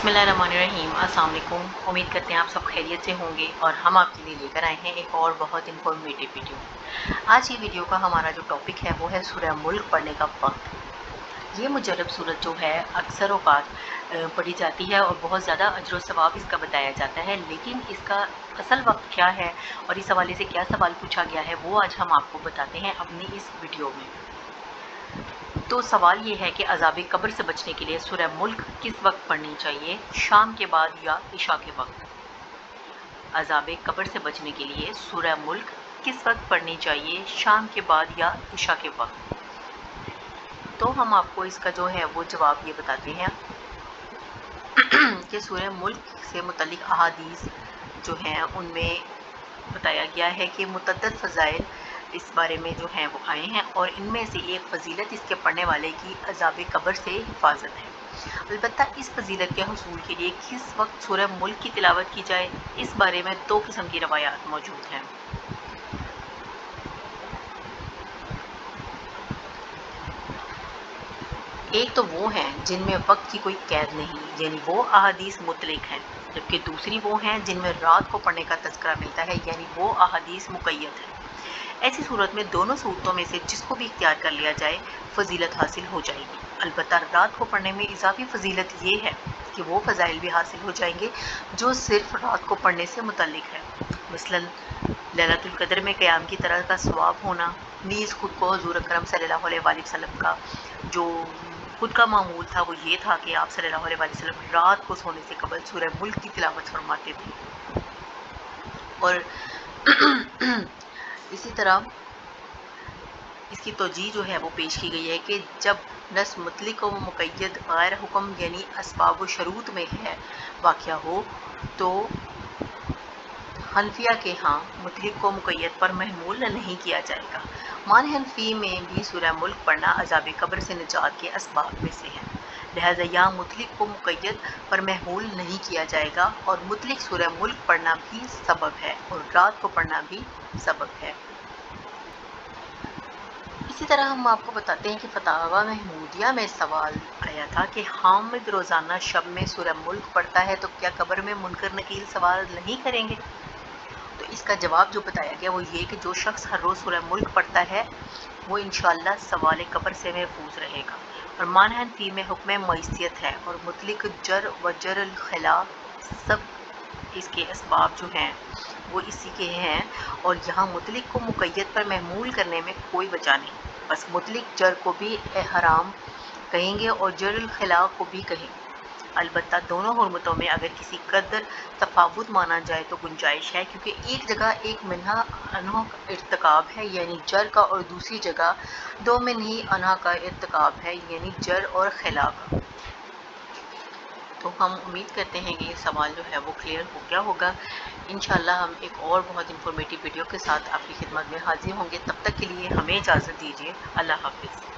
बिस्मिल्लाहिर्रहमानिर्रहीम। अस्सलाम वालेकुम। उम्मीद करते हैं आप सब खैरियत से होंगे और हम आपके लिए लेकर आए हैं एक और बहुत इन्फॉर्मेटिव वीडियो। आज ये वीडियो का हमारा जो टॉपिक है वो है सूरह मुल्क पढ़ने का वक्त। ये मुजर्रब सूरत जो है अक्सर औक़ात पढ़ी जाती है और बहुत ज़्यादा अजर व सवाब इसका बताया जाता है, लेकिन इसका असल वक्त क्या है और इस हवाले से क्या सवाल पूछा गया है वो आज हम आपको बताते हैं अपनी इस वीडियो में। तो सवाल ये है कि अज़ाब कब्र से बचने के लिए सूरह मुल्क किस वक्त पढ़नी चाहिए, शाम के बाद या इशा के वक्त। अज़ाब कब्र से बचने के लिए सूरह मुल्क किस वक्त पढ़नी चाहिए, शाम के बाद या इशा के वक्त। तो हम आपको इसका जो है वो जवाब ये बताते हैं कि सूरह मुल्क से मुतल्लिक़ अहादीस जो हैं उनमें बताया गया है कि मुतअद्दिद फ़ज़ाइल इस बारे में जो हैं वो आए हैं और इनमें से एक फ़जीलत इसके पढ़ने वाले की अज़ाब कब्र से हिफाजत है। अलबत्ता इस फ़जीलत के हसूल के लिए किस वक्त सूरह मुल्क की तिलावत की जाए, इस बारे में दो किस्म की रवायात मौजूद हैं। एक तो वो हैं जिनमें वक्त की कोई कैद नहीं, यानी वो अहादीस मुतलक हैं, जबकि दूसरी वो हैं जिनमें रात को पढ़ने का तज़किरा मिलता है, यानी वो अहादीस मुक़य्यद है। ऐसी सूरत में दोनों सूरतों में से जिसको भी इख्तियार कर लिया जाए फ़जीलत हासिल हो जाएगी। अलबत्ता रात को पढ़ने में इजाफी फ़जीलत ये है कि वो फ़ज़ाइल भी हासिल हो जाएंगे जो सिर्फ रात को पढ़ने से मुतल्लिक है। मसलन लैलतुल क़द्र में क़याम की तरह का सवाब होना, नीज़ खुद को हुज़ूर अकरम सल्लल्लाहु अलैहि वसल्लम का जो खुद का मामूल था वो ये था कि आप सल्लल्लाहु अलैहि वसल्लम रात को सोने से कबल सूरह मुल्क की तिलावत फरमाते थे। और इसी तरह इसकी तौजीह जो है वो पेश की गई है कि जब नस मुतलिक व मुक़य्यद गैर हुक्म यानी असबाब व शरूत में है वाक़या हो तो हनफिया के यहाँ मुतलिक को मुक़य्यद पर महमूल नहीं किया जाएगा। मान हनफी में भी सूरह मुल्क पढ़ना अज़ाब कब्र से निजात के असबाब में से है, लिहाजा यहाँ मुतलिक को मुक़य्यद पर महमूल नहीं किया जाएगा और मुतलिक सूरह मुल्क पढ़ना भी सबब है और रात को पढ़ना भी सबब है। इसी तरह हम आपको बताते हैं कि फतावा महमूदिया में सवाल आया था कि हामिद रोज़ाना शब में सूरह मुल्क पढ़ता है तो क्या कब्र में मुनकर नकीर सवाल नहीं करेंगे। तो इसका जवाब जो बताया गया वो ये कि जो शख्स हर रोज़ सूरह मुल्क पढ़ता है वो इंशाअल्लाह सवाल कब्र से महफूज रहेगा। और मान हनफी में हुक्म मईसियत है और मुतलिक जर व जर खिला सब इसके असबाब जो हैं वो इसी के हैं और यहाँ मुतलिक को मुक़य्यद पर महमूल करने में कोई वजह नहीं। बस मुतलिक जर को भी हराम कहेंगे और जर खिला को भी कहेंगे। अलबत्ता दोनों हुर्मतों में अगर किसी कदर तफावुत माना जाए तो गुंजाइश है, क्योंकि एक जगह एक मिन्हा अनहा का इर्तिकाब है यानी जर का और दूसरी जगह दो मिन्ही अनहा का इर्तिकाब है यानी जर और खिला का। तो हम उम्मीद करते हैं कि ये सवाल जो है वो क्लियर हो गया होगा। इंशाअल्लाह हम एक और बहुत इन्फॉर्मेटिव वीडियो के साथ आपकी खिदमत में हाजिर होंगे। तब तक के लिए हमें इजाज़त दीजिए। अल्लाह हाफ़िज़।